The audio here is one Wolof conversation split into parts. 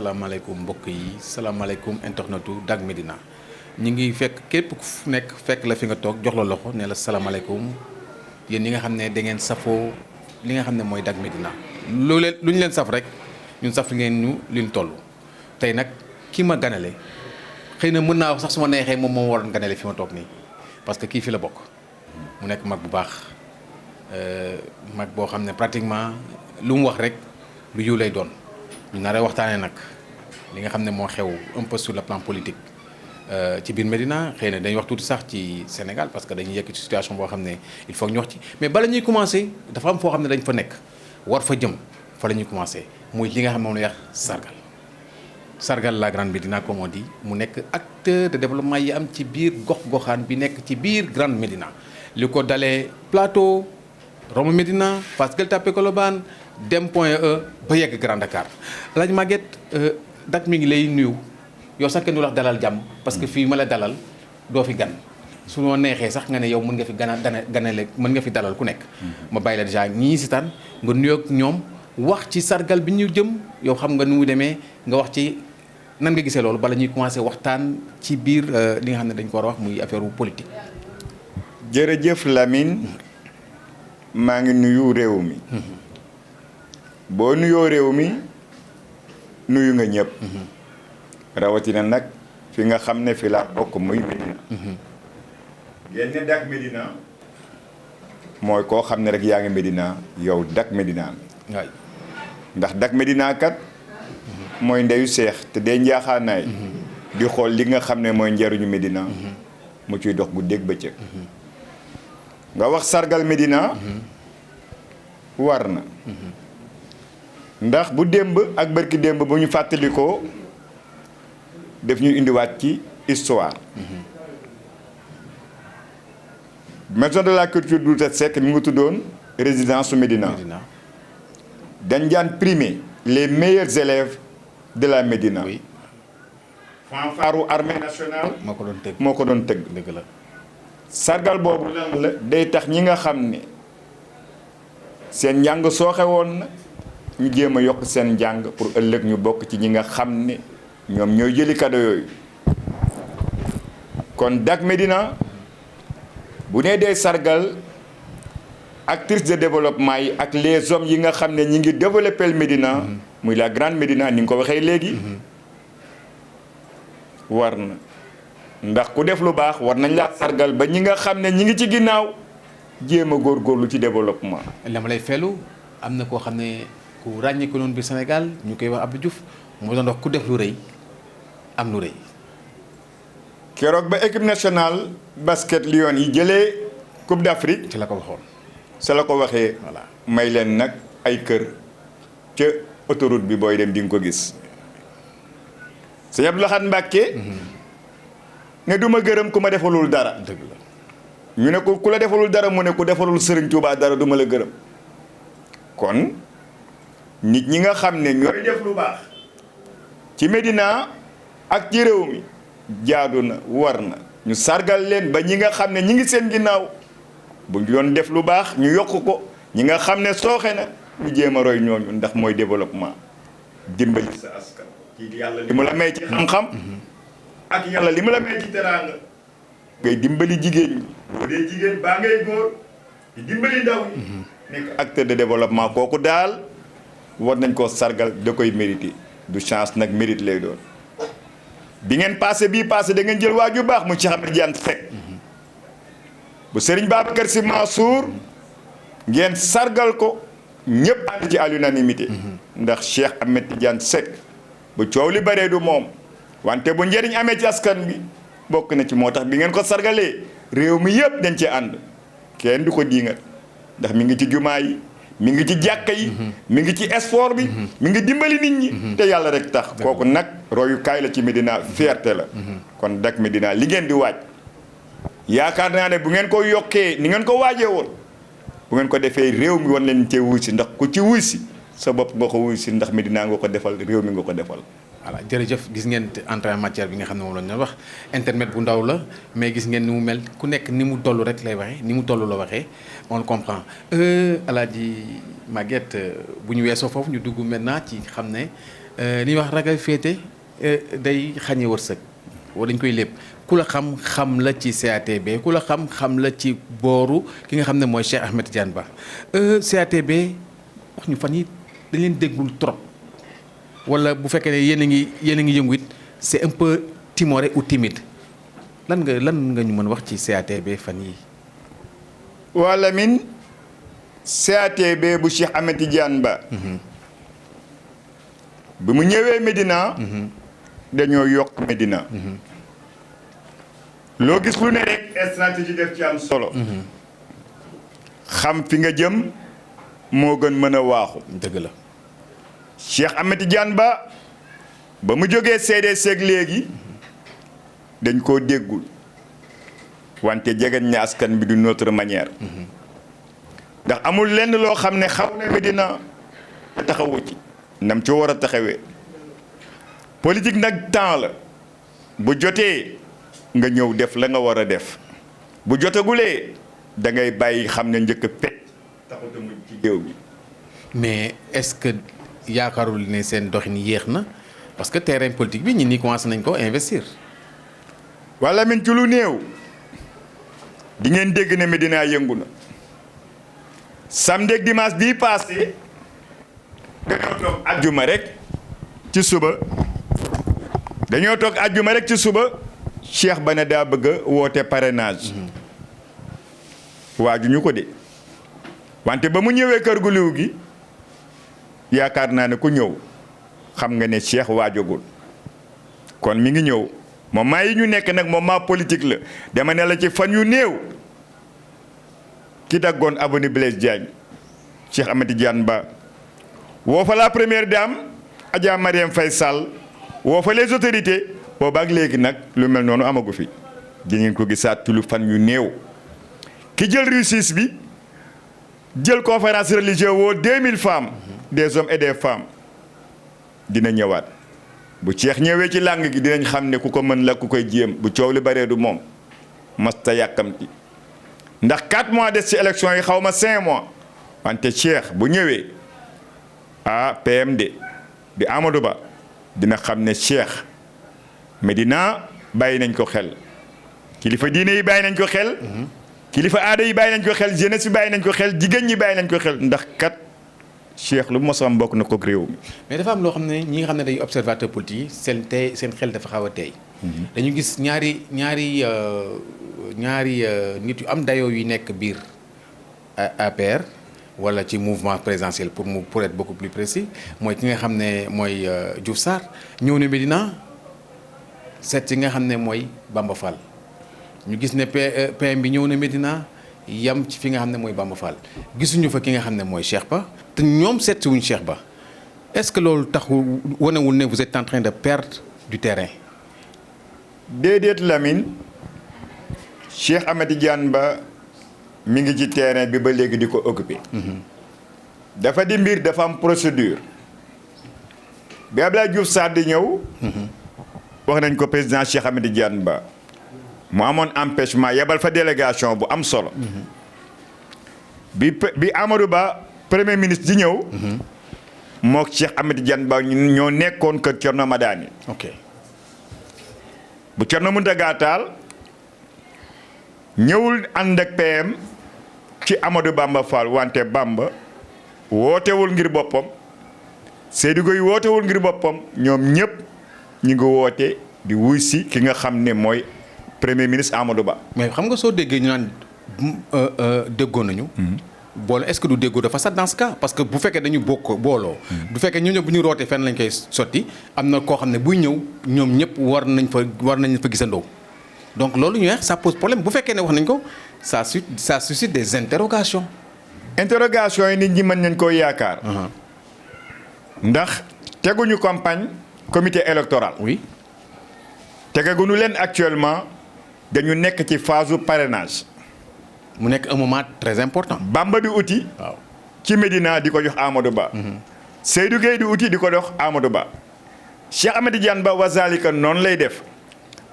salaamaaleykum mbokk yi salaamaaleykum internetu Dak Médina ñi ngi fekk képp ku nekk fekk la fi nga toog jox la loxo ne la salaamaaleykum yéen ñi nga xam ne da ngeen safoo li nga xam ne mooy Dak Médina lu ñu leen saf rek ñun saf ngeen ñu luñ toll tey nag ki ma ganale xëy na mën naa wax sax su ma neexee moom moo waroon ganale fi ma toog nii parce que kii fi la bokk mu nekk mag bu baax mag boo xam ne pratiquement lu mu wax rek lu yiw lay doon ñu nar a waxtaanee nag li nga xam ne moo xew un peu sur le plan politique ci biir Médina xëy na dañuy wax tuuti sax ci Sénégal parce que dañuy yekk ci situation boo xam ne il faut ñu wax ci mais bala ñuy commencer dafa am foo xam ne dañ fa nekk war fa jëm fa la ñuy commencer muy li nga xam ne moom la wax sargal la grande Médina comme on dit mu nekk acteur de développement yi am ci biir gox-goxaan bi nekk ci biir grande Médina li ko dalee Plateau Rome Médina Fass Gueule Tapée Colobane dem Point E ba yegg Grand Dakar laaj Maguette Dak mi ngi lay nuyu yow sax kenn du wax dalal jàmm parce que fii ma la dalal doo fi gan su noo neexee sax nga ne yow mën nga fi ganale mën nga fi dalal ku nekk ma bàyyi la déjà ñii si taan nga nuyoog ñoom wax ci sargal bi ñu jëm yow xam nga nu mu demee nga wax ci nan nga gisee loolu bala ñuy commencer waxtaan ci biir li nga xam ne dañ ko war a wax muy affaire politique. jërëjëf Lamine maa ngi nuyu réew mi boo nuyoo réew mi nuyu nga ñëpp rawatina nag fi nga xam ne fi laa bokk muy Médina génne Dak Médina mooy koo xam ne rek yaa ngi Médina yow Dak Médina waay ndax Dak Médina kat mooy ndeyu seex te dee njaaxaanaay di xool li nga xam ne mooy njariñu Médina mu ciy dox guddeeg bëccëg nga wax sargal Médina war na ndax bu démb ak barki démb bu ñu fàttalikoo def ñu indiwaat ci histoire maison de la culture Douta Seck mi ngi tuddoon résidence su Médina dañ daan primer les meilleurs élèves de la Médina. oui fanfaru armée nationale moo ko doon tëgg moo ko doon tëgg dëgg la sargal boobu lan la day tax ñi nga xam ne seen njàng sooxe woon na ñu jéem a yokk seen njàng pour ëllëg ñu bokk ci ñi nga xam ne ñoom ñooy jëli cadeau yooyu kon Dak Médina bu nee dee sargal actrice de développement yi ak les hommes yi nga xam ne ñi ngi développé Médina muy la grande Médina ni nga ko waxee léegi war na ndax ku def lu baax war nañ laa sargal ba ñi nga xam ne ñi ngi ci ginnaaw jéem a góorgóorlu ci développement. la ma lay fellu am na koo xam ne ku ràññee ko noonu bi Sénégal ñu koy wax Abdou Diouf moo doon wax ku def lu rëy am lu rëy. keroog ba équipe nationale basket Lions yi jëlee Coupe d'Afrique ci la ko waxoon. sa la ko waxee. voilà may leen nag ay kër ca autoroute bi booy dem di nga ko gis. sëñ Abdou Lahad Mbacké ne du ma gërëm ku ma defalul dara. dëgg la ñu ne ko ku la defalul dara mu ne ku defalul Serigne Touba dara du ma la gërëm kon nit ñi nga xam ne ñooy def lu baax ci Médina ak ci réew mi jaadu na war na ñu sargal leen ba ñi nga xam ne ñi ngi seen ginnaaw bu ñu doon def lu baax ñu yokk ko ñi nga xam ne sooxe na ñu jéem a roy ñooñu ndax mooy développement dimbali sa askan ci yàlla li mu la may ci xam-xam ak yàlla li mu la may ci teraanga ngay dimbali jigéen ñi boo dee jigéen baa ngay góor di dimbali ndaw ñi nekk acteur de développement kooku daal war nañ koo sargal da koy mérité du chance nag mérite lay doon bi ngeen passé bii passé da ngeen jël waa ju baax mu Cheikh Ahmed Tidiane Seck bu Serigne Babacar Sy Mansour ngeen sargal ko ñëpp ànd ci à l'unanimité ndax Cheikh Ahmed Tidiane Seck bu coow li baree du moom wante bu njëriñ amee ci askan bi bokk na ci moo tax bi ngeen ko sargalee réew mi yëpp dañ ci ànd kenn du ko diingat ndax mi ngi ci jumaa yi mi ngi ci jàkka yi mi ngi ci sport bi mi ngi dimbali nit ñi te yàlla rek tax kooku nag royukaay la ci Médina fierté la kon Dak Médina li ngeen di waaj yaakaar naa ne bu ngeen ko yokkee ni ngeen ko waajee woon bu ngeen ko defee réew mi wan leen cee wuy si ndax ku ci wuy si sa bopp nga ko wuy si ndax Médina nga ko defal réew mi nga ko defal voilà jërëjëf gis ngeen entrée en matière bi nga xam ne moom la ñu wax internet bu ndaw la mais gis ngeen ni mu mel ku nekk ni mu toll rek lay waxee ni mu toll la waxee on le comprend Alaaji Maguette bu ñu weesoo foofu ñu dugg maintenant ci xam ne li ñuy wax ragal féete day xañe wërsëg wala dañ koy lépp ku la xam la ci CATB ku la xam la ci booru ki nga xam ne mooy Cheikh Ahmed Tidiane Ba CATB wax ñu fan yi dañ leen déggul trop wala bu fekkee ne yéen a ngi yëngu it c'est un peu timoré ou timide lan nga ñu mën wax ci CATB fan yi waa Lamine CATB bu Cheikh Ahmed Tidiane Ba bi mu ñëwee Médina dañoo yokk Médina loo gis lu ne rek stratégie def ci am solo xam fi nga jëm moo gën mën a waaxu dëgg la Cheikh Ahmed Tidiane ba mu jógee CDC ak léegi dañ koo déggul wante jegeñ na askan bi d'une autre manière ndax amul lenn loo xam ne xaw na Médina te taxawu ci nam ci war a taxawee politique nag temps la bu jotee nga ñëw def la nga war a def bu jotagulee da ngay bàyyi xam ne njëkk a pet taxut a mujj ci géew bi mais est-ce que yaakaarul ne seen doxin yéex na parce que terrain politique bi ñi ni commencé nañ ko investir wala min ci lu néew di ngeen dégg ne Médina yëngu na samedi ak dimanche bii passé dañoo toog ajjuma rek ci suba Cheikh ba ne daa bëgg a woote parrainage waajuñu ko de wante ba mu ñëwee kër gu liw gi yaakaar naa ne ku ñëw xam nga ne Cheikh waajagul kon mi ngi ñëw moment yi ñu nekk nag moment politique la dama ne la ci fan yu néew ki daggoon avenue Blaise Diagne Cheikh Ahmed Tidiane Ba woo fa la première dame Adja Marième Faye Sall woo fa les autorités boobaak léegi nag lu mel noonu amagu fi di ngeen ko gisaat ci lu fan yu néew ki jël réussite bi jël conférence religieuse woo 2000 femmes des hommes et des femmes dina ñëwaat bu Cheikh ñëwee ci làng gi dinañ xam ne ku ko mën la ku koy jéem bu coow li baree du moom masta yàkkamti ndax 4 mois des ci élection yi xaw ma 5 mois wante Cheikh bu ñëwee PMD di Amadou Ba dina xam ne Cheikh Médina bàyyi nañ ko xel kilifa diine yi bàyyi nañ ko xel kilifa aada yi bàyyi nañ ko xel jeunesse yi bàyyi nañ ko xel jigéen ñi bàyyi nañ ko xel ndax kat Cheikh lu mos am bokk na ko réew mi. mais dafa am loo xam ne ñi nga xam ne dañuy observateur politique yi seen xel dafa xaw a tey. dañu gis ñaari nit yu am dayoo yu nekk biir APR wala ci mouvement présidentiel pour être beaucoup plus précis mooy ki nga xam ne mooy Diouf Sarr ñëw na Médina seet ci nga xam ne mooy Bamba Fall ñu gis ne PM bi ñëw na Médina yam ci fi nga xam ne mooy Bamba Fall gisuñu fa ki nga xam ne mooy Cheikh Ba te ñoom seet si wuñ Cheikh Ba est-ce que loolu taxu wanewul ne vous êtes en train de perdre du terrain. déedéet Lamine Cheikh Ahmed Tidiane Ba mi ngi ci terrain bi ba léegi di ko occupé. dafa di mbir dafa am procédure bi Abdoulaye Diouf Sarr di ñëw. wax nañ ko président Cheikh Ahmed Tidiane Ba mu amoon empêchement yebal fa délégation bu am solo. bi Amadou Ba premier ministre di ñëw. mook Cheikh Ahmed Tidiane Ba ñoo nekkoon kër Thierno Madani. ok bu Thierno Mountaga Tall ñëwul ànd ak PM ci Amadou Bamba Fall wante Bamba wootewul ngir boppam Seydou Gueye wootewul ngir boppam ñoom ñëpp ñu ngi woote di wuy si ki nga xam ne mooy premier ministre Amadou Ba. mais xam nga soo déggee ñu naan déggoo nañu. boole est-ce que du déggoo dafa sax dans ce cas parce que bu fekkee dañu booloo. du fekkee ñun ñëpp bu ñu rootee fenn lañ koy sotti am na koo xam ne buy ñëw ñoom ñëpp war nañ fa gisandoo donc loolu ñu wax ça pose problème bu fekkee ne wax nañ ko ça suscite des interrogations. interrogation yi nit ñi mën nañ koo yaakaar. ndax teguñu campagne comité électoral. oui. tegaguñu leen actuellement dañu nekk ci phase u parrainage. mu nekk un moment très important. Bamba di uti. waaw ci Médina di ko jox Amadou Ba. Seydou Gueye di uti di ko jox Amadou Ba. Cheikh Ahmed Tidiane Ba wazalika noonu lay def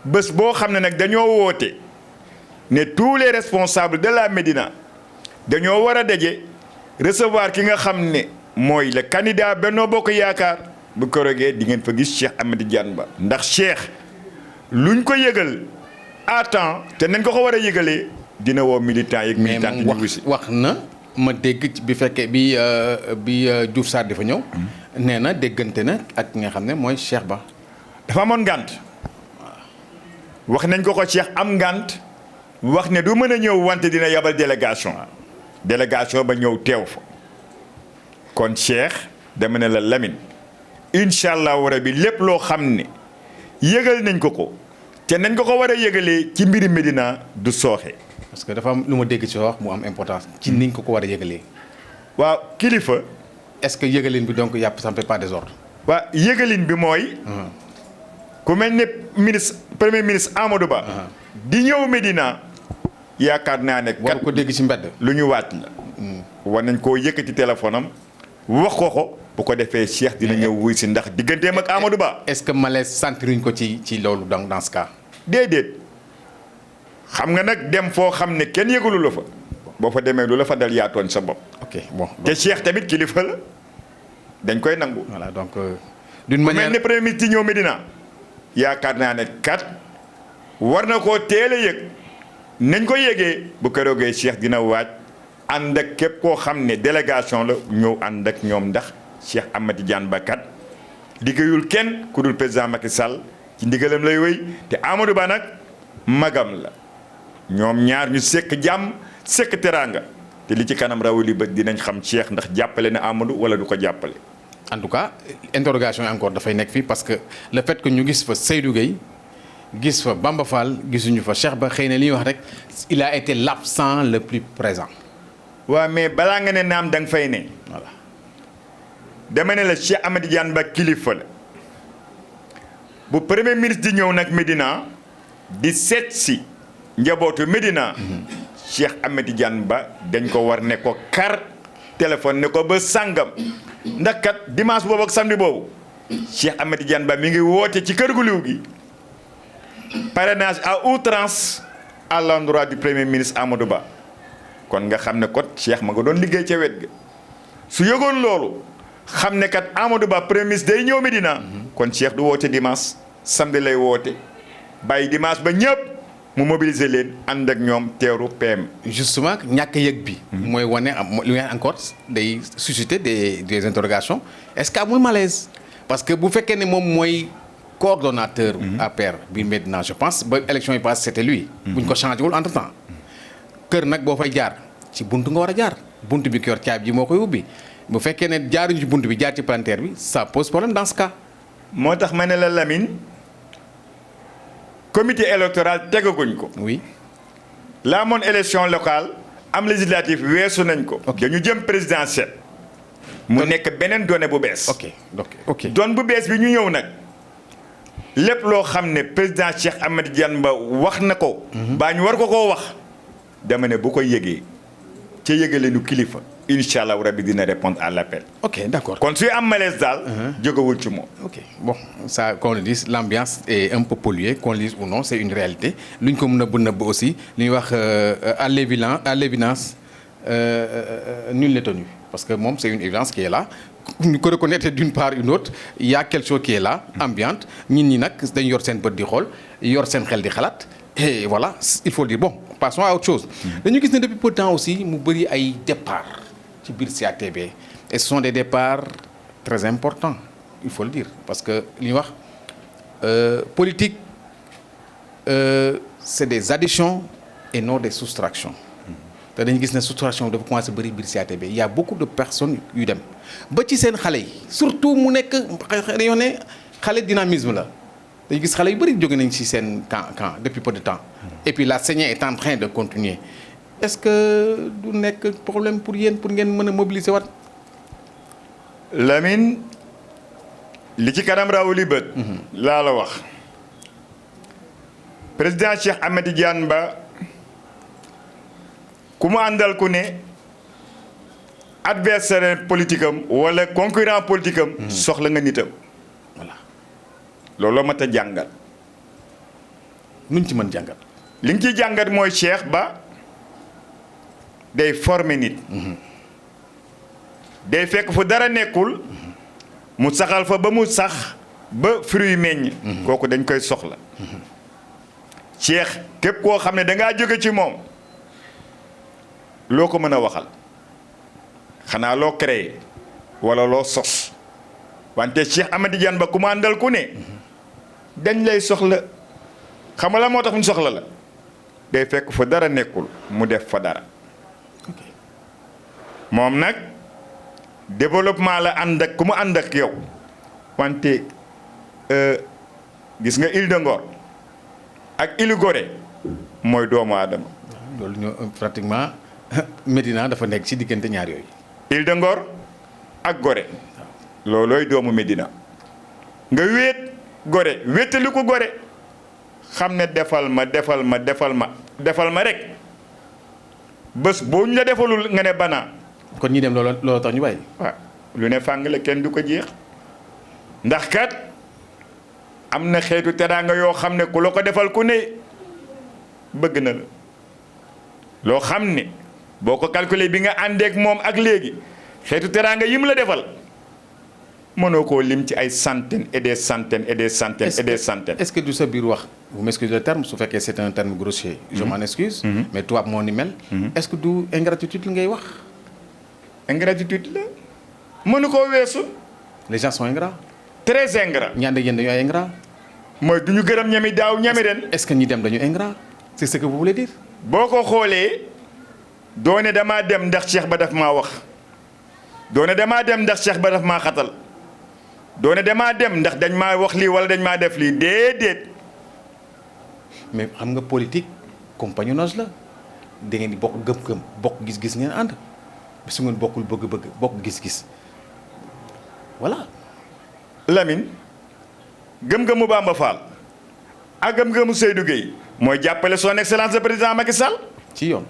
bés boo xam ne nag dañoo woote ne tous les responsables de la Médina dañoo war a daje recevoir ki nga xam ne mooy le candidat Benno Bokk Yaakaar bu korogee di ngeen fa gis Cheikh Amady Diane Ba ndax Cheikh luñ ko yëgal à temps te nañ ko war a yëgalee dina woo militant yeeg mais militant moom wax na ma dégg bi fekkee bi Diouf Sarr dafa ñëw nee na déggante na ak nga xam ne mooy Cheikh Ba dafa amoon ngànt wax nañ ko Cheikh am ngànt wax ne du mën a ñëw wante dina yabal délégation ba ñëw teew fa kon Cheikh dama ne la Lamine incha allahu rabi lépp loo xam ne yëgal nañ ko te nañ ko war a yëgalee ci mbiri Médina du sooxe. parce que dafa am lu ma dégg ci wax mu am importance ci niñ ko war a yëgalee. waaw kilifa. est-ce que yëgalin bi donc yàpp ça ne fait pas désordre. waaw yëgalin bi mooy. ku mel ne premier ministre Amadou Ba. di ñëw Médina yaakaar naa ne. war ko dégg ci mbedd. lu ñu waat la. war nañ koo yëkkati téléphone am wax ko bu ko defee Cheikh dina ñëw wuy si ndax digganteem ak Amadou Ba. est-ce que malaise sentiruñ ko ci loolu dans ce cas. déedéet xam nga nag dem foo xam ne kenn yëgalu la fa boo fa demee lu la fa dal yaatoon sa bopp. ok bon te Cheikh tamit kilifa la dañ koy nangu. voilà donc d'une manière mel ne premier ministre ñëw Médina yaakaar naa ne kat war na koo teel a yëg nañ ko yëgee bu keroogee Cheikh dina waaj ànd ak képp koo xam ne délégation la ñëw ànd ak ñoom ndax Cheikh Amady Diane Ba kat liggéeyul kenn ku dul président Macky Sall ci ndigalam lay wéy te Amadou Ba nag magam la ñoom ñaar ñu sekk jàmm sekk teraanga te li ci kanam rawali bët dinañ xam Cheikh ndax jàppale na Amadou wala du ko jàppale. en tout cas interrogation yi encore dafay nekk fii parce que le fait que ñu gis fa Seydou Gueye gis fa Bamba Fall gisuñu fa Cheikh Ba xëy na li ñuy wax rek il a été l'absent le plus présent. waaw mais balaa nga ne naam da nga fay ne. voilà dama ne la Cheikh Amady Diane Ba kilifa la bu premier ministre di ñëw nag Médina di seet si njabootu Médina. Cheikh Amady Diane Ba dañ ko war ne ko kar téléphone ne ko ba sàngam ndax kat dimanche boobu ak samedi boobu Cheikh Amady Diane Ba mi ngi woote ci kër gu liw gi parrainage à outrance à l'endroit du premier ministre Amadou Ba kon nga xam ne kot Cheikh ma nga doon liggéey ca wet ga su yëgoon loolu xam ne kat Amadou Ba premier ministre day ñëw Médina kon Cheikh du woote dimanche samedi lay woote bàyyi dimanche ba ñëpp mu mobiliser leen ànd ak ñoom teeru PM. justement ñàkk yëg bi. mooy wane lu ngeen encore day susciter des interrogations est-ce que amul malaise. parce que bu fekkee ne moom mooy coordonnateur. APR bi Médina je pense ba élection yi passe c'était lui. buñ ko changé wul entre temps. kër nag boo fay jaar ci buntu nga war a jaar buntu bi ki yor caabi ji moo koy ubbi bu fekkee ne jaaruñu ci buntu bi jaar ci palanteer bi ça pose problème dans ce cas. moo tax ma ne la Lamine. comité électoral tegaguñ ko. oui. la amoon élection locale am législative weesu nañ ko. dañu jëm présidentielle. mu nekk beneen donnée bu bees. ok donne bu bees bi ñu ñëw nag lépp loo xam ne président Cheikh Amady Diane Ba wax na ko. baa ñu war ko koo wax. dama ne bu ko yëgee ca yëgale nu kilifa. incha allah rabi dina répondre à l'appel. ok d'accord kon suy am malaise daal. jógewul ci moom. ok bon ça qu'on le dise l'ambiance est un peu polluée qu'on le dise ou non c'est une réalité lu ñu ko nëbb aussi li ñuy wax à l'évidence nul n'est tenu parce que moom c'est une évidence qui est là ñu ko reconnaître d'une part une autre il y a quelque chose qui est là ambiante ñi nag dañ yor seen bët di xool yor seen xel di xalaat et voilà il faut le dire bon passons à autre chose. dañu gis ne depuis peu de temps aussi mu bëri ay départ ci biir CATB et ce sont des départs très importants il faut le dire parce que li ñuy wax politique c'est des additions et non des soustractions te dañu gis ne soustraction dafa commencé bëri biir CATB il y a beaucoup de personnes yu dem ba ci seen xale yi surtout mu nekk dañoo ne xale dynamisme la dañu gis xale yu bëri jóge nañ ci seen camp depuis peu de temps et puis la saignée est en train de continuer est-ce que du nekk problème pour yéen pour ngeen mën a mobiliser waat. Lamine li ci kanam rawuli bët. laa la wax président Cheikh Amady Diane Ba ku mu àndal ku ne adversaire politique am wala concurrent politique am. soxla nga nitam. voilà looloo mat a jàngat. nuñ ci mën jàngat. li nga ciy jàngat mooy Cheikh Ba. day former nit day fekk fu dara nekkul mu saxal fa ba mu sax ba fruit meññ. kooku dañ koy soxla. Cheikh képp koo xam ne dangaa jóge ci moom loo ko mën a waxal xanaa loo créé wala loo sos wante Cheikh Amady Diane Ba ku mu àndal ku ne dañ lay soxla xam nga la moo tax ñu soxla la day fekk fa dara nekkul mu def fa dara moom nag développement la ànd ak ku mu ànd ak yow wante gis nga Île de Ngor ak Île Gorée mooy doomu aadama. loolu ñoo pratiquement Médina dafa nekk ci diggante ñaar yooyu. Île de Ngor ak Gorée loolooy doomu Médina nga wéet Gorée wéetali ko Gorée xam ne defal ma rek bés boo ñu la defalul nga ne banaa. kon ñi dem looloo tax ñu bàyyi. waaw lu ne fàng la kenn du ko jeex ndax kat am na xeetu teraanga yoo xam ne ku la ko defal ku ne bëgg na la loo xam ne boo ko calculer bi nga àndeek moom ak léegi xeetu teraanga yi mu la defal mënoo koo lim ci ay centaines et des centaines et des centaines et des centaines. est-ce que du sa biir wax vous m'excusez le terme su fekkee c'est un terme grossier. je m'en excuse. mais tubaab moo ni mel. est-ce que du ingratitude li ngay wax. ingratitude la mënu koo weesu. les gens sont ingrats. très ingrat. ñaan ak yéen dañoo ingrat. mooy du ñu gërëm ñami daaw ñami ren. est-ce que ñi dem dañu ingrat. c'est ce que vous voulez dire. boo ko xoolee doone damaa dem ndax Cheikh ba daf maa wax doone damaa dem ndax Cheikh ba daf maa xatal doone damaa dem ndax dañ maa wax lii wala dañ maa def lii déedéet. mais xam nga politique compagnonnage la da ngeen di bokk gëm-gëm bokk gis-gis ngeen ànd su ngeen bokkul bëgg-bëgg bokk gis-gis voilà. Lamine gëm-gëmu Bamba Fall ak gëm-gëmu Seydou Gueye mooy jàppale son excellence le président Macky Sall. ci yoon.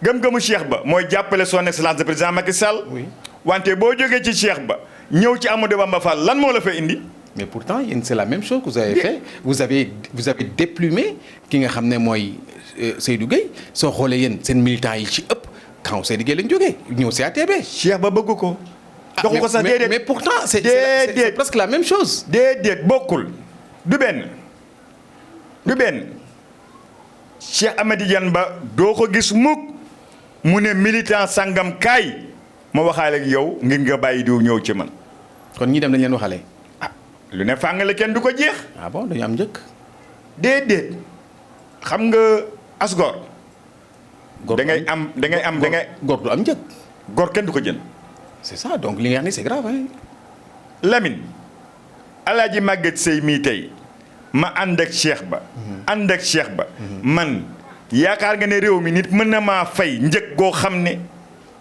gëm-gëmu Cheikh Ba mooy jàppale son excellence le président Macky Sall. oui wante boo jógee ci Cheikh Ba ñëw ci Amadou Bamba Fall lan moo la fa indi. mais pourtant yéen c'est la même chose que vous avez fait vous avez déplumé ki nga xam ne mooy Seydou Gueye soo xoolee yéen seen militants yi ci ëpp quand Seydou Gueye lañ jógee ñëw CATB. Cheikh Ba bëgg ko. doxu ko sax déedéet mais pourtant c'est presque la même chose. déedéet bokkul du benn Cheikh Amady Diane Ba doo ko gis mukk mu ne militant sangam kaay ma waxaale ak yow ngir nga bàyyi diw ñëw ci man. kon ñi dem dañ leen waxalee. lu ne fàngale kenn du ko jeex. ah bon dañu am njëkk. déedéet xam nga asgor. góor da ngay am. góor du am njëkk. góor kenn du ko jël. c'est ça donc li nga wax ni c'est grave hein. Lamine Alaaji Maguette Seye mii tey ma ànd ak Cheikh Ba. ànd ak Cheikh Ba. man yaakaar nga ne réew mi nit mën na maa fay njëg goo xam ne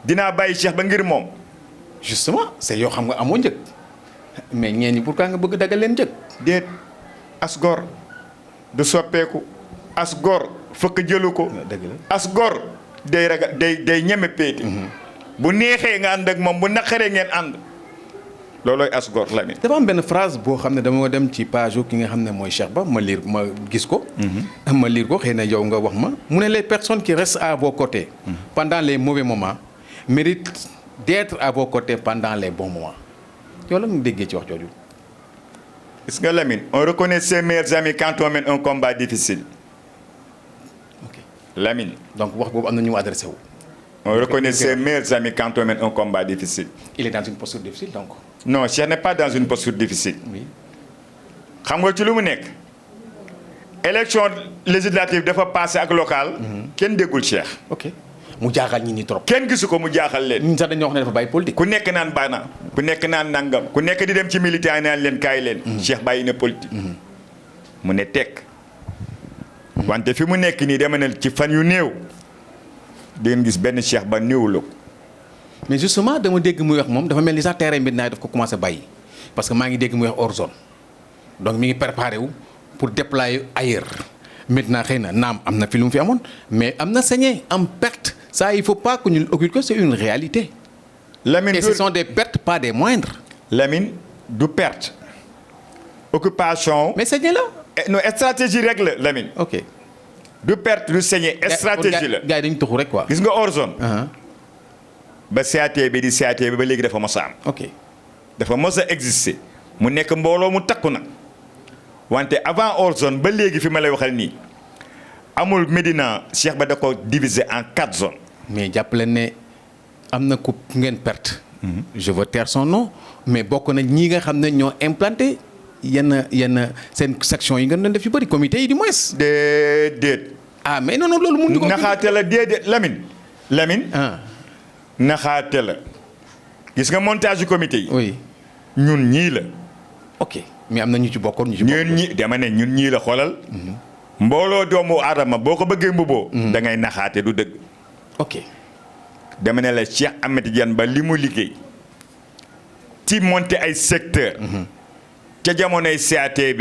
dinaa bàyyi Cheikh Ba ngir moom. justement c'est yoo xam nga amoo njëkk. mais ñeen ñi pourquoi nga bëgg dagal leen njëkk. déet as gor du soppeeku as gor fëkk jëlu ko. dëgg la as gor day ragal day ñeme péete. bu neexee nga ànd ak moom bu naqaree ngeen ànd loolooy as gor Lamine. dafa am benn phrase boo xam ne dama dem ci page ki nga xam ne mooy Cheikh Ba ma gis ko. ma lire ko xëy na yow nga wax ma. mu ne les personnes qui restent à vos côtés. pendant les mauvais moments méritent d'être à vos côtés pendant les bons moments. yow la nga déggee ci wax jooju. gis nga Lamine on reconnaît ses meilleurs amis quand on mène un combat difficile. ok Lamine. donc wax boobu am na ñu mu adressé wu. on reconnaît ses meilleurs amis quand on mène un combat difficile. il est dans une posture difficile donc. non Cheikh n'est pas dans une posture difficile. oui. xam nga ci lu mu nekk. élection législative dafa passé ak local. kenn déggul Cheikh. ok mu jaaxal ñi ni trop. kenn gisu ko mu jaaxal leen. ñun sax dañoo wax ne dafa bàyyi politique. ku nekk naan baana ku nekk naan nangam ku nekk di dem ci militant naan leen kaay leen. Cheikh bàyyi na politique. mu ne tekk. wante fi mu nekk nii dama ne ci fan yu néew. di ngeen gis benn Cheikh Ba néew la ko. mais justement dama dégg muy wax moom dafa mel ni sax terrain bi daf ko commencé bàyyi parce que maa ngi dégg muy wax hors zone donc mi ngi préparé wu pour déployer ailleurs maintenant xëy na naam am na fi lu mu fi amoon mais am na saigné am perte ça il faut pas que ñu occulte que c'est une réalité. Lamine et ce sont des pertes pas des moindres. Lamine du perte. occupation. mais saigné la. non stratégie rek la Lamine. ok. du perte du saigné stratégie la. gars yi dañu tuxu rek quoi. gis nga hors zone. ba CAT bi di CAT bi ba léegi dafa mos a am. ok. dafa mos a exister mu nekk mbooloo mu takku nag wante avant hors zone ba léegi fi ma lay waxal nii amul Médina Cheikh Ba da ko diviser en 4 zones. mais jàppale ne am na ku ngeen perte. je veux taire son nom mais bokk na ñi nga xam ne ñoo implanté yenn seen section yi ngeen doon def yu bëri comité yi du moins. déedéet. ah mais non loolu mun ko naxaate la déedéet Lamine. ah naxaate la gis nga montage du comité yi. oui ñun ñii la. ok mais am na ñu ci bokkoon ñu ci bokkoon. ñun ñi dama ne ñun ñii la xoolal. mbooloo doomu aadama boo ko bëggee mbuboo da ngay naxaate du dëgg. ok dama ne la Cheikh Ahmed Tidiane Ba li mu liggéey ci monter ay secteur ca jamonoy CATB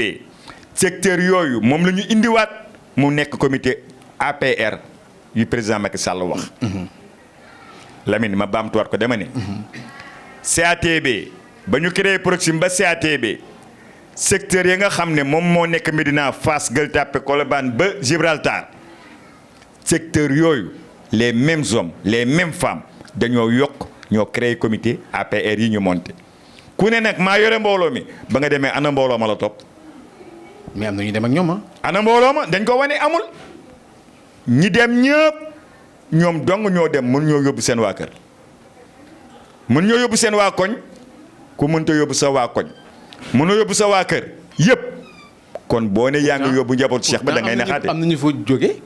secteur yooyu moom la ñu indiwaat mu nekk comité APR yu président Macky Sall wax. Lamine ma baamtuwaat ko dama ne. CATB ba ñu créé Proxim ba CATB secteur yi nga xam ne moom moo nekk Médina Fass Gueule Tapée Colobane ba Gibraltar secteur yooyu les mêmes hommes les mêmes femmes dañoo yokk ñoo créé comité APR yi ñu monté ku ne nag maa yore mbooloo mi ba nga demee ana mbooloo ma la topp. mais am na ñu dem ak ñoom ah. ana mbooloo ma dañ ko wane amul ñi dem ñëpp ñoom dong ñoo dem mën ñoo yóbbu seen waa kër mën ñoo yóbbu seen waa koñ ku mënta yóbbu sa waa koñ mënoo yóbbu sa waa kër yëpp kon boo ne yaa ngi yóbbu njabootu Cheikh Ba da ngay naxaate. am na ñu fa jóge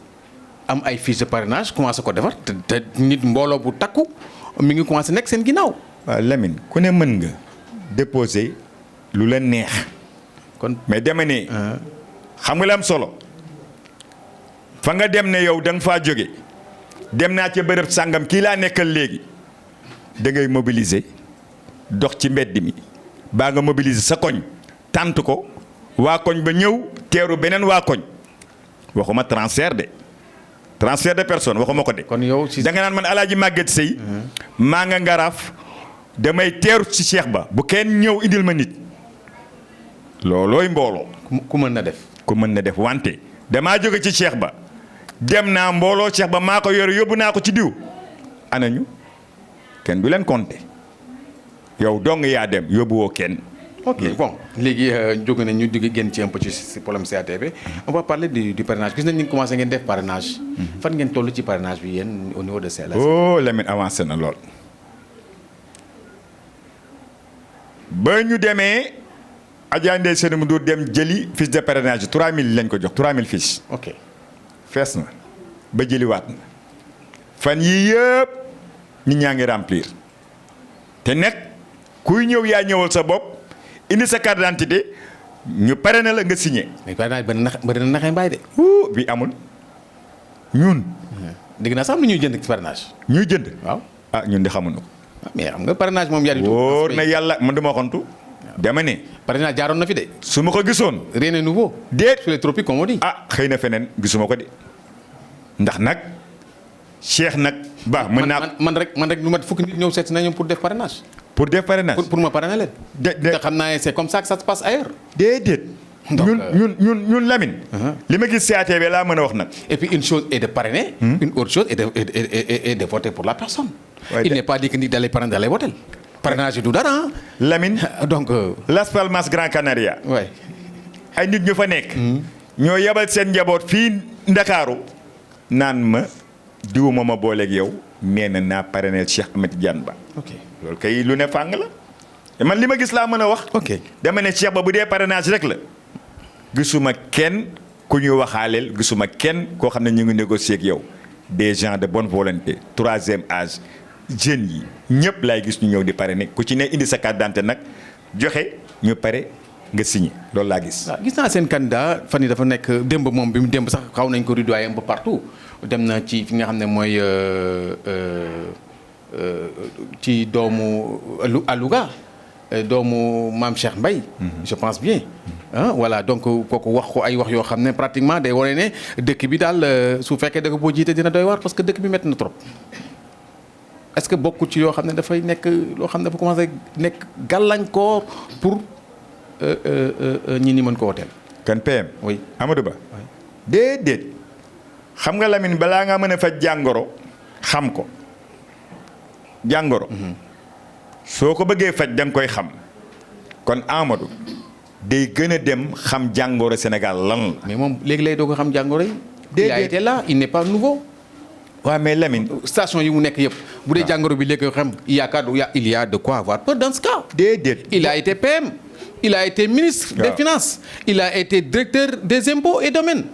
am ay fiches de parrainage commencé ko defar te nit mbooloo bu takku mi ngi commencé nekk seen ginnaaw. waaw Lamine ku ne mën nga déposer lu la neex. kon mais dama ne. xam nga la am solo fa nga dem ne yow da nga faa jóge dem naa ca bërëb sàngam kii laa nekkal léegi da ngay mobiliser dox ci mbedd mi baa nga mobiliser sa koñ tànt ko waa koñ ba ñëw teeru beneen waa koñ waxuma transfert de personne waxuma ko de. kon yow si da nga naan man Alaaji Maguette Seye maa nga ngaraaf damay teeru ci Cheikh Ba bu kenn ñëw indil ma nit loolooy mbooloo. ku mën na def. ku mën na def wante damaa jóge ci Cheikh Ba dem naa mbooloo Cheikh Ba maa ko yore yóbbu naa ko ci diw anañu kenn du leen compter yow dong yaa dem yóbbuwoo kenn. ok bon léegi jóge nañ ñu digg génn ci un peu ci problème CATB on va parler du parrainage gis nañ ni commencé ngeen def parrainage. fan ngeen toll ci parrainage bi yéen au niveau de CLS. oh Lamine avancé na lool. ba ñu demee Adja Ndeye Sene Ndour dem jëli fiche de parrainage 3000 lañ ko jox 3000 fiches. ok fees na ba jëliwaat na fan yii yëpp nit ñaa ngi remplir te nag kuy ñëw yaa ñëwal sa bopp indi sa carte d'identité ñu parrainé la nga signé. mais parrainage bëri na naxee mbaay de. bi amul ñun. dégg naa sax am na ñuy jënd ci parrainage. ñuy jënd. waaw ñun de xamuñu ko. mais xam nga parrainage moom yaa di. wóor na yàlla man dama xontu. dama ne. parrainage jaaroon na fi de. su ma ko gisoon. rien de nouveau. déet sur les tropiques comme on dit. xëy na feneen gisuma ko de ndax nag Cheikh nag. ba mën naa man rek lu mat fukki nit ñëw seet si nañu pour def parrainage. pour def parrainage pour ma parrainer leen. te xam naa ne c'est comme ça que ça se passe ailleurs. déedéet. donc ñun Lamine. li ma gis CATB laa mën a wax nag. et puis une chose est de parrainer. une autre chose est de voter pour la personne. il n'est pas dit que nit d'aller parrainer d'aller voter. parrainage du dara Lamine. donc. Las Palmas Gran Canaria. waay ay nit ñu fa nekk. ñoo yebal seen njaboot fii Ndakaaru naan ma diw ma booleeg yow nee na naa parrainer Cheikh Ahmed Tidiane Ba. ok loolu kay lu ne fàng la. man li ma gis laa mën a wax. ok dama ne Cheikh Ba bu dee parrainage rek la. gisuma kenn ku ñuy waxaaleel gisuma kenn koo xam ne ñu ngi négocier ak yow des gens de bonne volonté troisième âge jeunes yi ñëpp laay gis ñu ñëw di parrainer ku ci ne indi sa carte d'identité nag joxe ñu pare nga signé loolu laa gis. waaw gis naa seen candidat fan yi dafa nekk démb moom bi mu démb sax xaw nañ ko rudoyer un peu partout dem na ci fi nga xam ne mooy ci doomu Louga doomu Maam Cheikh Mbaye je pense bien voilà donc kooku wax ko ay wax yoo xam ne pratiquement day wane ne dëkk bi daal su fekkee da ko boo jiite dina doy waar parce que dëkk bi métti na trop est-ce que bokku ci yoo xam ne dafay nekk loo xam ne dafa commencé nekk gàllankoor pour ñi ni mën ko woteel. kan PM. oui Amadou Ba. déedéet xam nga Lamine balaa nga mën a faj jàngoro xam ko jàngoro. soo ko bëggee faj da nga koy xam kon Amadou day gën a dem xam jàngoro Sénégal lan la. mais moom léegi lay doog a xam jàngoro yi. il a été là il n'est pas nouveau. waaw mais Lamine. station yi mu nekk yëpp. bu dee jàngoro bi léegi xam il y a de quoi avoir peur dans ce cas. déedéet. il a été PM. il a été ministre des finances. il a été directeur des impôts et domaines.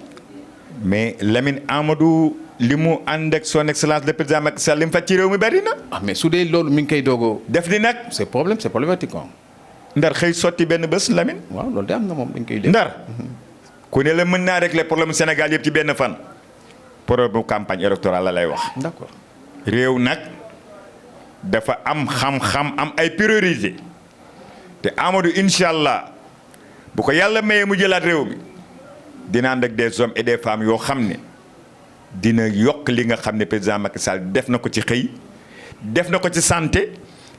mais Lamine Amadou li mu ànd ak son excellence le président Macky Sall li mu faj ci réew mi bari na. ah mais su dee loolu mi ngi koy doog def di nag. c'est problématique quoi. ndar xëy sotti benn bés Lamine. waaw loolu de am na moom dañ koy def. ndar ku ne la mën naa régler problème Sénégal yëpp ci benn fan. problème bu campagne électorale la lay wax. d'accord. réew nag dafa am xam-xam am ay priorité te Amadou incha allah bu ko yàlla mayee mu jëlaat réew mi dina ànd ak des hommes et des femmes yoo xam ne dina yokk li nga xam ne président Macky Sall def na ko ci xëy def na ko ci santé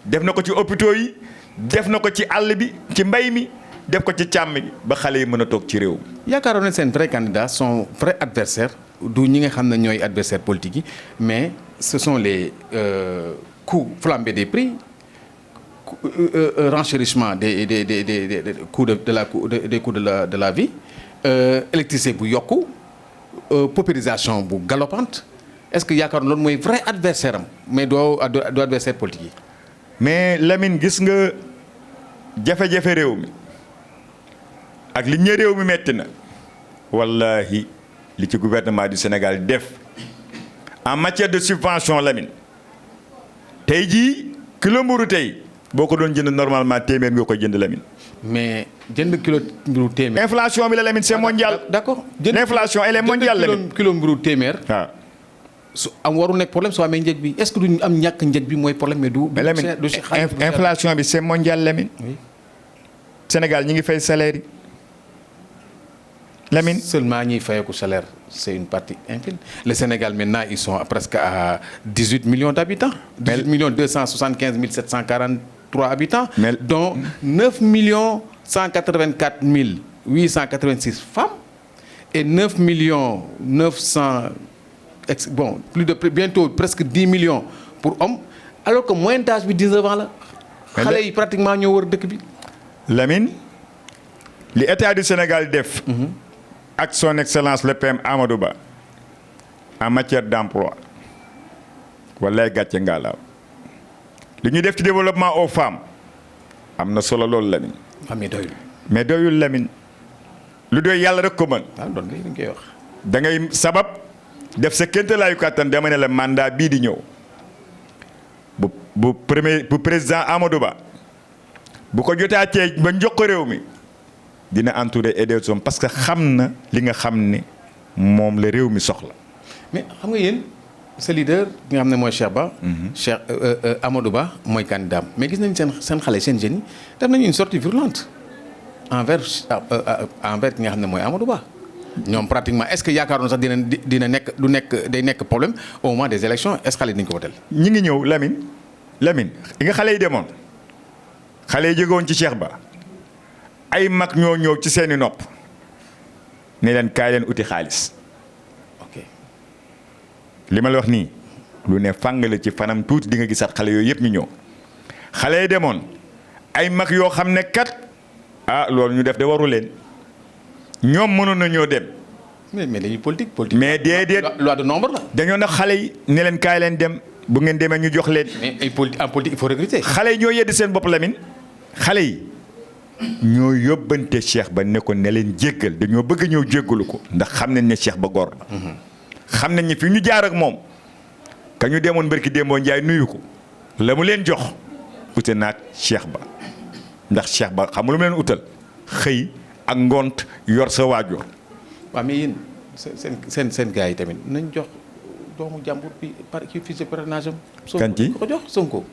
def na ko ci hôpitaux yi def na ko ci àll bi ci mbay mi def ko ci càmm bi ba xale yi mën a toog ci réew mi. yaakaaroon ne seen vrai candidat son vrai adversaire du ñi nga xam ne ñooy adversaire politique yi mais ce sont les coûts flambés des prix renchérissement des coûts de la vie électricité bu yokku paupérisation bu galopante est-ce que yaakaaroon loolu mooy vrai adversaire am mais doo adversaire politique yi. mais Lamine gis nga jafe-jafe réew mi ak li ñu réew mi metti na wallahi li ci gouvernement du Sénégal def en matière de subvention Lamine tey jii kilo mburu tey boo ko doon jënd normalement téeméer nga koy jënd Lamine. mais jënd kilo mburu téeméer. inflation bi la Lamine c'est mondial. d'accord l'inflation elle est mondiale Lamine. kilo mburu téeméer. waaw. su am waru nekk problème soo amee njëg bi est-ce que duñu am ñàkk njëg bi mooy problème mais du. mais Lamine inflation bi c'est mondial Lamine. oui. Sénégal ñi ngi fay salaire yi Lamine. seulement ñiy fayeeku salaire c'est une partie infime. Le Sénégal maintenant ils sont presque à 18 millions d'habitants. 18 millions 275 743 habitants. dont 9 millions 184 886 femmes et 9 millions 900 bon plus de bientôt presque 10 millions pour hommes alors que moyenne d'âge bi 19 ans la. xale yi pratiquement ñoo wër dëkk bi. Lamine li état du Sénégal def. ak son excellence le PM Amadou Ba en matière d'emploi wallaay gàcce ngaalaaw li ñu def ci développement aux femmes am na solo loolu Lamine. mais doyul Lamine lu doy yàlla rek ko mën. waaw loolu dañ koy wax. da ngay sabab def sa kéemtalaayu kàttan dama ne la mandat bii di ñëw bu président Amadou Ba bu ko jotaatee ba jox ko réew mi. dina entouré et des hommes parce que xam na li nga xam ne moom la réew mi soxla. mais xam nga yéen sa leader nga xam ne mooy Cheikh Ba. Cheikh Amadou Ba mooy candidat mais gis nañ seen xale seen jeunes yi def nañu une sortie virulente envers ki nga xam ne mooy Amadou Ba. ñoom pratiquement est-ce que yaakaaroon sax dina nekk du nekk day nekk problème au moment des élections est-ce que xale yi dañu ko wotel. ñi ngi ñëw Lamine yi nga xale yi demoon xale yi jógewoon ci Cheikh Ba. ay mag ñoo ñëw ci seeni nopp ne leen kaay leen uti xaalis. ok li ma la wax nii lu ne fàng la ci fanam tuuti di nga gisaat xale yooyu yëpp ñu ñëw xale yi demoon ay mag yoo xam ne kat loolu ñu def de waru leen ñoom mënoon na ñoo dem. mais dañuy politique. mais déedéet loi de nombre la. dañoo na xale yi ne leen kaay leen dem bu ngeen demee ñu jox leen. mais en politique il faut recruter. xale yi ñoo yedd seen bopp Lamine xale yi. ñoo yóbbante Cheikh Ba ne ko ne leen jéggal dañoo bëgg ñëw jéggalu ko ndax xam nañ ne Cheikh Ba góor la. xam nañ ne fi ñu jaar ak moom ka ñu demoon barki Demba Ndiaye nuyu ko la mu leen jox ute naag Cheikh Ba ndax Cheikh Ba xam lu mu leen utal xëy ak ngont yor sa waajur. waaw mais yéen seen gars yi tamit nañ jox doomu jàmbur bi par kii fiche de parrainage am. kan ci ko jox Sonko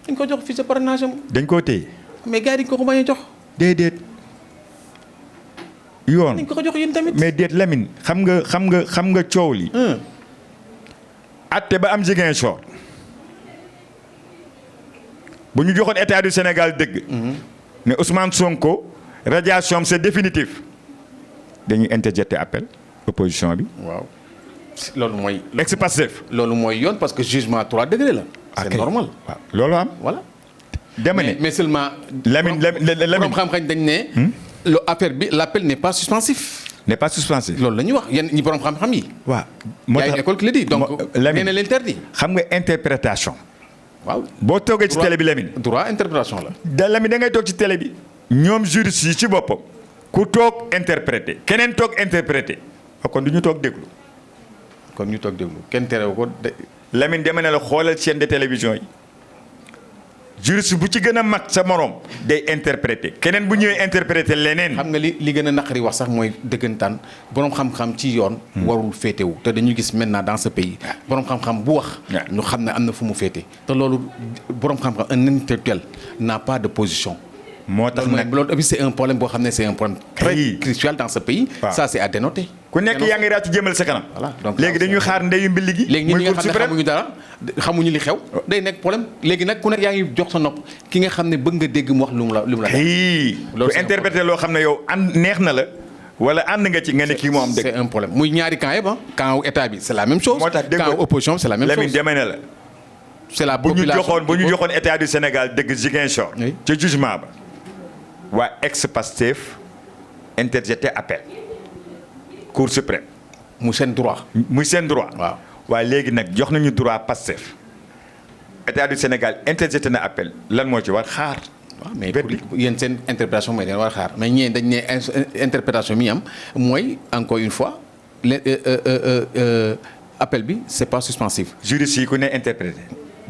dañ ko jox fiche de parrainage am. dañ koo téye. mais gars yi dañ ko bañ a jox. déedéet yoon dañ ko jox yéen tamit. mais déet Lamine xam nga coow li. atte ba am Ziguinchor bu ñu joxoon état du Sénégal dëgg. ne Ousmane Sonko radiation c'est définitif dañuy interjeter appel opposition bi. waaw loolu mooy. ex-Pastef loolu mooy yoon parce que jugement 3 degrés la. c'est normal. waaw loolu am. voilà dama ne mais seulement. Lamine borom xam-xam dañ ne. affaire bi l'appel n'est pas suspensif. n'est pas suspensif. loolu la ñuy wax yéen ñi borom xam-xam yi. waaw moo y a tax une école qui le dit donc. Lamine nee na l'interdit. xam nga interprétation. waaw boo toogee ci télé bi Lamine. droit interprétation la. Lamine da ngay toog ci télé bi. ñoom juristes yi ci boppam. ku toog interprété keneen toog interprété. kon du ñu toog déglu. kon ñu toog déglu kenn terew ko de. Lamine dama ne la xoolal chaîne de télévision yi. juriste bu ci gën a mag sa morom day interprété keneen bu ñëwee interprété leneen. xam nga li gën a naqari wax sax mooy dëggantaan borom xam-xam ci yoon. warul féetewu te dañuy gis maintenant dans ce pays. borom xam-xam bu wax. ñu xam ne am na fu mu féete. te loolu borom xam-xam un intellectuel n'a pas de position. moo tax nag loolu aussi c'est un problème boo xam ne c'est un problème très crucial dans ce pays. ça c'est à dénoter. ku nekk yaa ngi raatu jëmal sa kanam. voilà donc léegi dañuy xaar ndeyu mbilli gi. léegi ñi nga xam ne xamuñu dara xamuñu li xew. day nekk problème léegi nag ku nekk yaa ngi jox sa nopp ki nga xam ne bëgg nga dégg mu wax lu mu la loolu ku interprété loo xam ne yow ànd neex na la. wala ànd nga ci nga ne kii moo am dëgg. c'est un problème muy ñaari camp yëpp camp wu état bi c'est la même chose. moo tax camp wu opposition c'est la même chose. Lamine deme na la. c'est la population bu ñu joxoon état du Sénégal dëgg Ziguinchor. ca jugement ba. waa ex-Pastef interjeté appel. Cour suprême. mu seen droit. muy seen droit. waaw waaye léegi nag jox nañu droit Pastef. état du Sénégal interjeté na appel lan moo ci war xaar. waaw mais yéen seen interprétation mooy dañu war a xaar mais ñeen dañ ne interprétation mi am mooy encore une fois appel bi c'est pas suspensif. juriste yi ku ne interprété.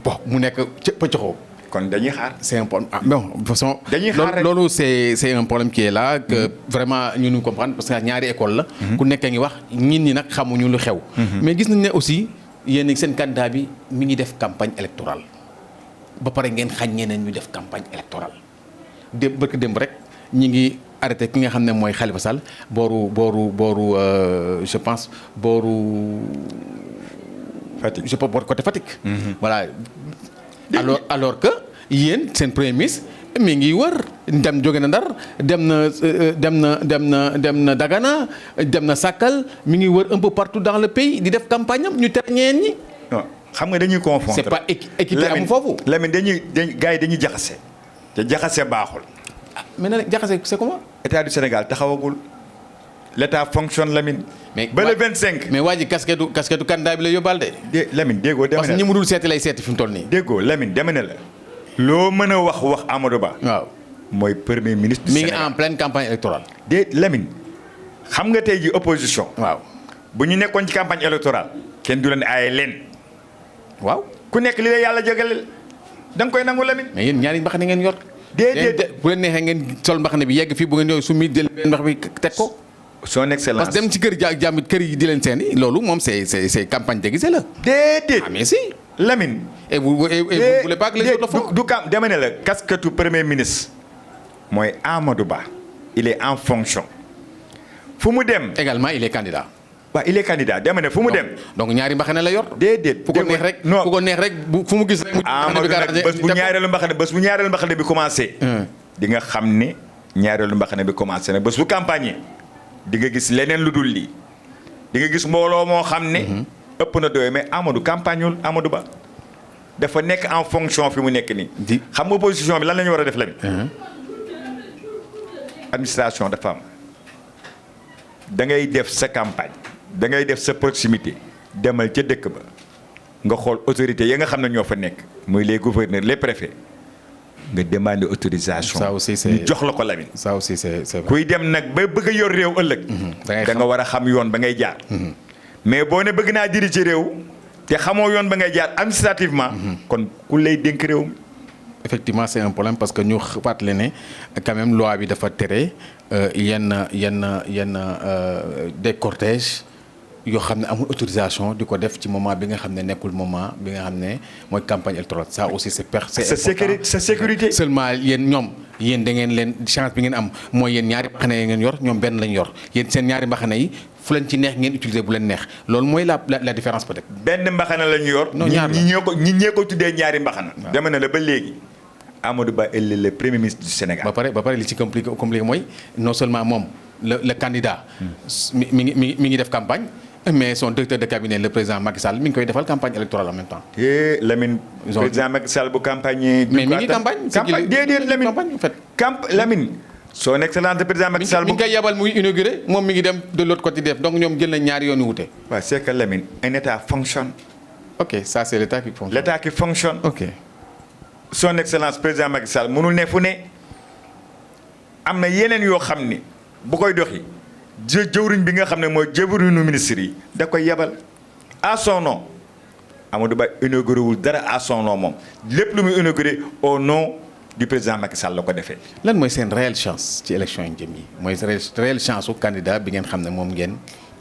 bon mu nekk ca pëccoxoo. kon dañuy xaar. c'est un problème bon de façon. dañuy xaar rek loolu c'est un problème qui est là que vraiment ñu nu comprendre parce que ñaari école la. ku nekk ngi wax ñin ñi nag xamuñu lu xew. mais gis nañ ne aussi yéen seen candidat bi mi ngi def campagne électorale ba pare ngeen xañ ñeneen ñu def campagne électorale démb rek ñi ngi arrêté ki nga xam ne mooy Khalifa Sall booru je pense booru. Fatick je peux boor côté Fatick. voilà alors que yéen seen premier ministre mi ngi wër dem jóge na Ndar dem na Dagana dem na Sakal mi ngi wër un peu partout dans le pays di def campagne am ñu tere ñeen ñi. non xam nga dañuy confondre. c'est pas équité amu foofu. Lamine gars yi dañuy jaxase. te jaxase baaxul. mais nag jaxase c'est comment. état du Sénégal taxawagul. l'état fonctionne Lamine. mais ba le 25. mais waa ji casquette candidat bi la yóbbaal de. Lamine déggoo deme parce que ñi mu dul seeti lay seeti fi mu toll nii. déggoo Lamine deme ne la. loo mën a wax Amadou Ba. waaw mooy premier ministre du Sénégal mi ngi en pleine campagne électorale. Lamine xam nga tey ji opposition. waaw bu ñu nekkoon ci campagne électorale. kenn du leen aaye leen. waaw ku nekk li la yàlla jógaleel da nga koy nangu Lamine. mais yéen ñaari mbaxane ngeen yor. déedéet bu leen neexee ngeen sol mbaxane bi yegg fii bu ngeen yooyu su mi jël mbax bi teg ko. son excellence parce que dem ci kër jàmbit kër yi di leen seeni loolu moom c'est campagne déguisée la. déedéet ah mais si. Lamine. et vous voulez pas que les autres le font. du kam dama ne la casquette premier ministre mooy Amadou Ba il est en fonction fu mu dem. également il est candidat. waaw il est candidat dama ne fu mu dem. donc ñaari mbaxane la yor. déedéet fu ko neex rek non fu ko neex rek fu mu gis rek. Amadou nag bés bu ñaareelu mbaxane bi commencé. di nga xam ne ñaareelu mbaxane bi commencé na bés bu campagne di nga gis leneen lu dul lii di nga gis mbooloo moo xam ne. ëpp na doy mais Amadou campagneul Amadou Ba dafa nekk en fonction fi mu nekk nii. xam nga opposition bi lan la ñu war a def la administration dafa am da ngay def sa campagne da ngay def sa proximité demal ca dëkk ba nga xool autorité ya nga xam ne ñoo fa nekk muy les gouverneurs les préfets nga demander autorisation. ça aussi c'est ñu jox la ko Lamine. ça aussi c'est vrai. kuy dem nag ba bëgg a yor réew ëllëg. da nga war a xam yoon ba ngay jaar. mais boo ne bëgg naa diriger réew te xamoo yoon ba ngay jaar administrativement. kon ku lay dénk réew mi. effectivement c'est un problème parce que ñu fàttali ne quand même loi bi dafa tere yenn des cortèges yoo xam ne amul autorisation di ko def ci moment bi nga xam ne nekkul moment bi nga xam ne mooy campagne électorale ça aussi c'est sa sécurité seulement yéen da ngeen leen chance bi ngeen am mooy yéen ñaari mbaxane yi ngeen yor ñoom benn lañ yor yéen seen ñaari mbaxane yi fu leen ci neex ngeen utiliser bu leen neex loolu mooy la différence peut-être. benn mbaxana la ñu yor. non ñaar ñi ñee ko tuddee ñaari mbaxana. dama ne la ba léegi Amadou Ba est le premier ministre du Sénégal. ba pare li ci compliqué mooy non seulement moom le candidat. mi ngi def campagne mais son directeur de cabinet le président Macky Sall mi ngi koy defal campagne électorale en même temps. te Lamine. président Macky Sall bu campagne. mais mi ngi campagne. campagne déedéet Lamine campagne en fait. Lamine. son excellence de président Macky Sall. mi ngi koy yabal muy inauguré moom mi ngi dem de l'autre côté def donc ñoom jël nañ ñaari yoon yu wute. waaw c'est que Lamine un état fonctionne. ok ça c'est l'état qui fonctionne. l'état qui fonctionne. ok son excellence président Macky Sall mënul ne fu ne am na yeneen yoo xam ni bu koy doxi jëwriñ bi nga xam ne mooy jëwriñu ministre yi da koy yebal à son nom Amadou Ba inauguré wul dara à son nom moom lépp lu muy inauguré au nom du président Macky Sall la ko defee. lan mooy seen réelle chance ci élection yi jëm yi mooy réelle chance su candidat bi ngeen xam ne moom ngeen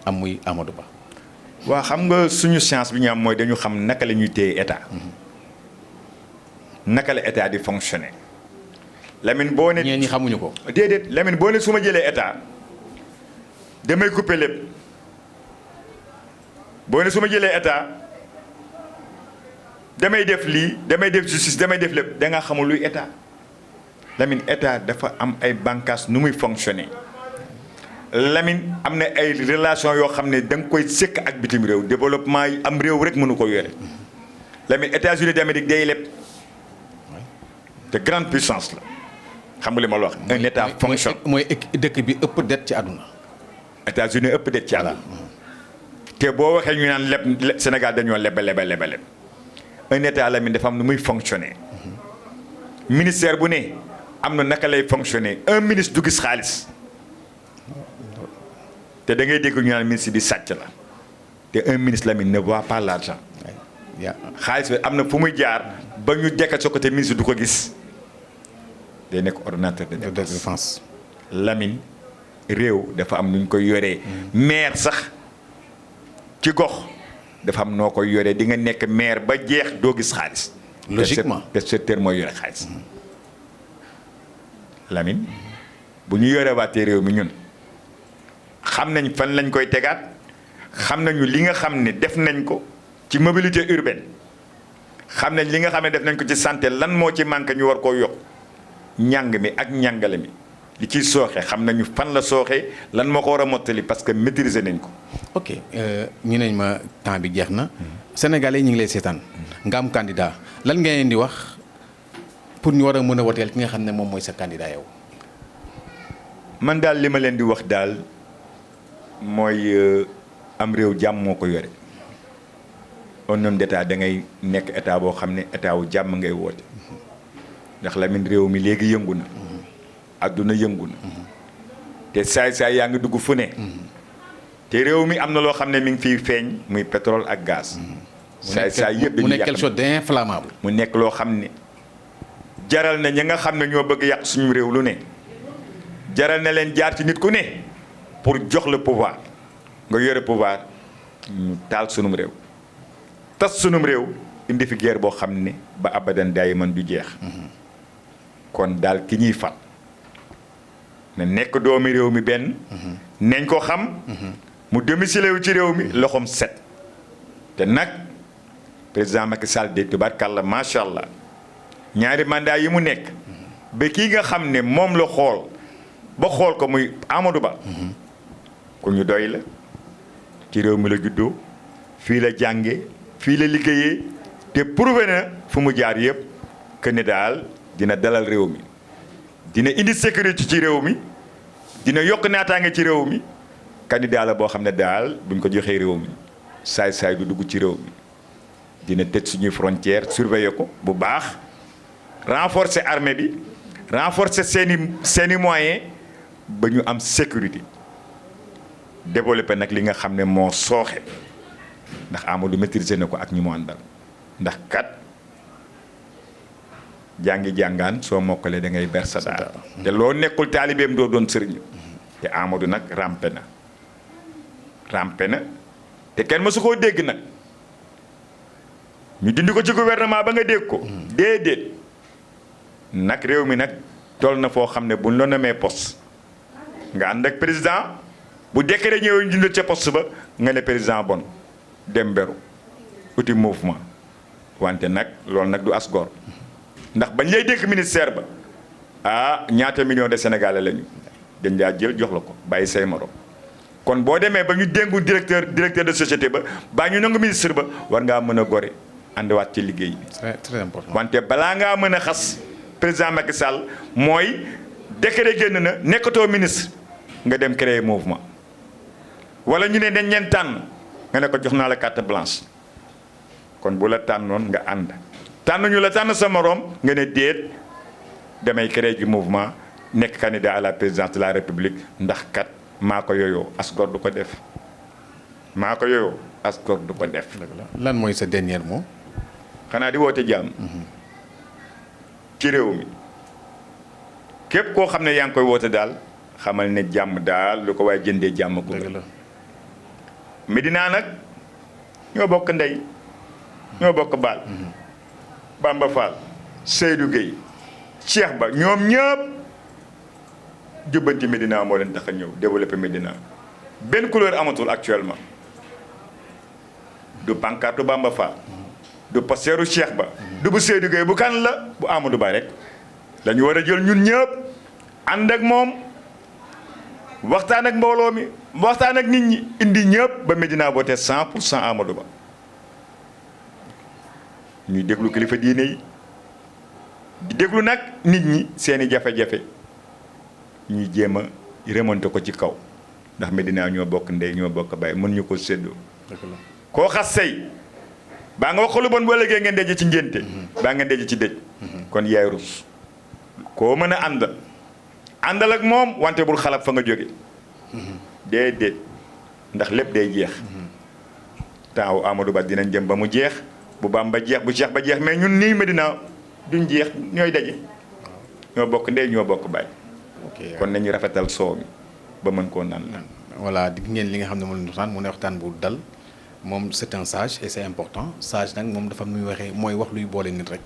am muy Amadou Ba. waaw xam nga suñu chance bi ñu am mooy dañu xam naka la ñuy téye état. naka la état di fonctionner. Lamine boo ne. ñeen ñi xamuñu ko. déedéet Lamine boo ne su ma jëlee état damay couper lépp boo ne su ma jëlee état damay def lii damay def justice damay def lépp da nga xamul luy état Lamine état dafa am ay bànqaas nu muy fonctionner Lamine am na ay relation yoo xam ne da nga koy sëkk ak bitim réew développement yi am réew rek mënu ko yore Lamine États-Unis d'Amérique day lépp te grande puissance la. xam nga li ma la wax un état fonctionne mooy dëkk bi ëpp det ci àdduna. États-Unis ëpp det ci àdduna te boo waxee ñu naan leb Sénégal dañoo leb un état la mi dafa am nu muy fonctionner ministère bu ne am na naka lay fonctionner un ministre du gis xaalis te da ngay dégg ñu naan ministre bi sàcc la te un ministre la mi ne voit pas l'argent xaalis bi am na fu muy jaar ba ñu dekk sa côté ministre du ko gis. day nekk ordonnateur de dépense Lamine réew dafa am nu ñu koy yoree maire sax ci gox dafa am noo koy yoree di nga nekk maire ba jeex doo gis xaalis. logiquement te secteur mooy yore xaalis. Lamine bu ñu yoree waatee réew mi ñun xam nañ fan lañ koy tegaat xam nañu li nga xam ne def nañ ko ci mobilité urbaine xam nañ li nga xam ne def nañ ko ci santé lan moo ci manqué ñu war koo yokk. njàng mi ak njàngale mi li ciy sooxe xam nañu fan la sooxee lan moo ko war a mottali parce que maîtriser nañ ko. ok ñu neñ ma temps bi jeex na. Sénégalais ñu ngi lay seetaan. nga am candidat lan nga leen di wax pour ñu war a mën a woteel ki nga xam ne moom mooy sa candidat yow. man daal li ma leen di wax daal mooy am réew jàmm moo ko yore un homme d'état da ngay nekk état boo xam ne état wu jàmm ngay woote. ndax Lamine réew mi léegi yëngu na adduna yëngu na te saay-saay yaa ngi dugg fu ne te réew mi am na loo xam ne mi ngi fiy feeñ muy pétrole ak gaz saay-saay yëpp dañuy mu nekk quelque chose d'inflammable mu nekk loo xam ne jaral na ñi nga xam ne ñoo bëgg yàq suñu réew lu ne jaral na leen jaar ci nit ku ne pour jox le pouvoir nga yore pouvoir ñu taal sunum réew tas sunum réew indi fi guerre boo xam ne ba abadan daay man du jeex kon daal ki ñuy fal na nekk doomi réew mi benn nañ ko xam mu domicile wu ci réew mi loxoom set te nag président Macky Sall de tubaarkàlla macha allah ñaari mandat yi mu nekk ba kii nga xam ne moom la xool ba xool ko muy Amadou Ba ku ñu doy la ci réew mi la juddoo fii la jànge fii la liggéeyee te prouvé na fu mu jaar yëpp que ne daal dina dalal réew mi dina indi sécurité ci réew mi dina yokk naataange ci réew mi candidat la boo xam ne daal buñ ko joxee réew mi saay-saay du dugg ci réew mi dina tëj suñuy frontière surveiller ko bu baax renforcer armée bi renforcer seeni moyens ba ñu am sécurité développer nag li nga xam ne moo sooxe ndax Amadou maîtriser na ko ak ñi mu àndal ndax kat jàngaan soo mokkalee da ngay ber sa daara te loo nekkul taalibeem doo doon sëriñ te Amadou nag rampe na te kenn mësu koo dégg nag ñu dindi ko ci gouvernement ba nga dégg ko déedéet nag réew mi nag toll na foo xam ne buñ la namee poste nga ànd ak président bu décret ñëwee ñu dindi ca poste ba nga ne président bon dem beru uti mouvement wante nag loolu nag du as gor ndax bañ lay dénk ministère ba ñaata millions de Sénégalais lañu dañ laa jël jox la ko bàyyi say morom kon boo demee ba ñu déngu directeur de société ba baa ñu nangu ministre ba war ngaa mën a gore àndiwaat ci liggéey bi. très important. wante balaa ngaa mën a xas président Macky Sall mooy décret génn na nekkatoo ministre nga dem créer mouvement wala ñu ne dañ leen tànn nga ne ko jox naa la carte blanche kon bu la tànnoon nga ànd tànn ñu la tànn sa morom nga ne déet damay créer ji mouvement nekk candidat à la présidence de la république ndax kat maa ko yooyoo as gor du ko def maa ko yooyoo as gor du ko def. lan mooy sa dernier mot. xanaa di woote jàmm ci réew mi képp koo xam ne yaa ngi koy woote daal xamal ne jàmm daal lu ko waaye jëndee jàmm ko. dëgg la Médina nag ñoo bokk ndey ñoo bokk baal. Bamba Fall Seydou Gueye Cheikh Ba ñoom ñëpp jubbanti Médina moo leen tax a ñëw développé Médina benn couleur amatul actuellement du pancarte Bamba Fall. du posteeru Cheikh Ba du bu Seydou Gueye bu kan la bu Amadou Ba rek dañu war a jël ñun ñëpp ànd ak moom waxtaan ak mbooloo mi waxtaan ak nit ñi indi ñëpp ba Médina voté 100% Amadou Ba ñuy déglu kilifa diine yi di déglu nag nit ñi seeni jafe-jafe ñuy jéem a remonté ko ci kaw ndax Médina ñoo bokk ndey ñoo bokk baay mën ñu ko séddoo. koo xas say baa nga wax ko lu bon bu ëllëgee ngeen deje ci ngénte baa ngeen deje ci dëj kon yaay rus koo mën a àndal ak moom wante bul xalab fa nga jóge déedéet ndax lépp day jeex taaw Amadou Ba dinañ jëm ba mu jeex bu Bamba jeex bu Cheikh Ba jeex mais ñun nii Médina duñ jeex ñooy daje ñoo bokk ndey ñoo bokk baay kon nañu rafetal soow mi ba mën koo naan voilà dig ngeen li nga xam ne moom la mu ne waxtaan bu dal moom c'est un sage et c'est important sage nag moom dafa muy waxee mooy wax luy boole nit rek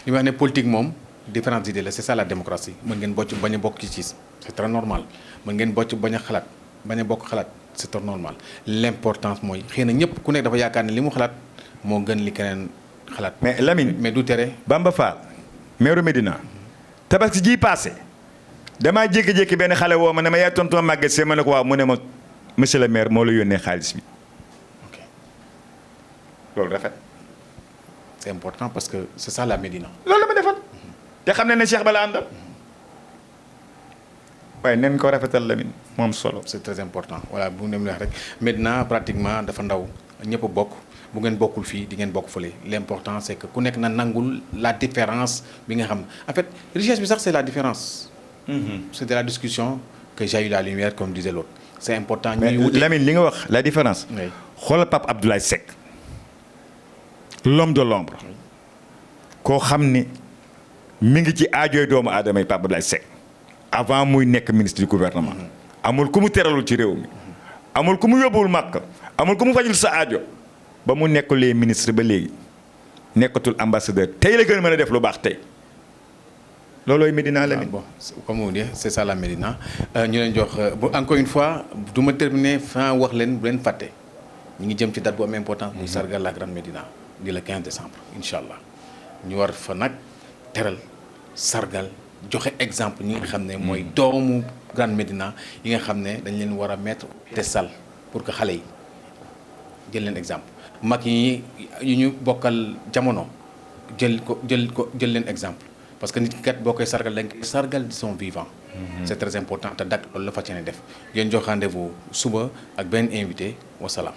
li wax ne politique moom différentes idées la c'est ça la démocratie mën ngeen bocc bañ a bokk ci c'est très normal mën ngeen bocc bañ a xalaat bañ a bokk xalaat c'est très normal l'importance mooy xëy na ñëpp ku nekk dafa yaakaar ne li mu xalaat moo gën li keneen xalaat. mais Lamine mais du tere. Bamba Fall maire Médina tabaski ji passé damaa jékki-jékki benn xale woo ma ne ma yaay tonton Maguette Sèye ma ne ko waaw mu ne ma monsieur le maire moo la yónnee xaalis bi. loolu rafet. c'est important parce que c'est ça la Médina. loolu la ma defal te xam ne Cheikh Ba la àndal waaye nen ko rafetal la moom solo. c'est très important voilà bu ñu wax rek Médina pratiquement dafa ndaw ñëpp a bokk bu ngeen bokkul fii di ngeen bokk fële l'important c'est que ku nekk na nangul la différence bi nga xam en fait richesse bi sax c'est la différence. C'est de la discussion que j'ai eu la lumière comme disait l'autre c'est important. mais Lamine li nga wax la différence. xoolal Pape Abdoulaye Seck. l'homme de l'ombre koo xam ne mi ngi ci aajooy doomu aadama yi Pape Abdoulaye Seck avant muy nekk ministre du gouvernement amul ku mu teralul ci réew mi amul ku mu yóbbuwul màkk amul ku mu fajul sa aajo ba mu nekkulee ministre ba léegi nekkatul ambassadeur tey la gën a mën a def lu baax tey loolooy Médina la. bon comme on dit c'est ça la Médina ñu leen jox encore une fois du ma terminer fin wax leen bu leen fàtte ñu ngi jëm ci date bu am importance muy sargal la grande Médina di le 15 décembre incha allah ñu war fa nag teral sargal joxe exemple ñi nga xam ne mooy doomu grande Médina yi nga xam ne dañ leen war a mettre te sal pour que xale yi jël leen exemple mag yi ñu bokkal jamono jël leen exemple parce que nit ki kat boo koy sargal dañ koy sargal di son vivant. c'est très important te dak loolu la fa ci ne def ngeen jox rendez-vous suba ak benn invité wasalaam.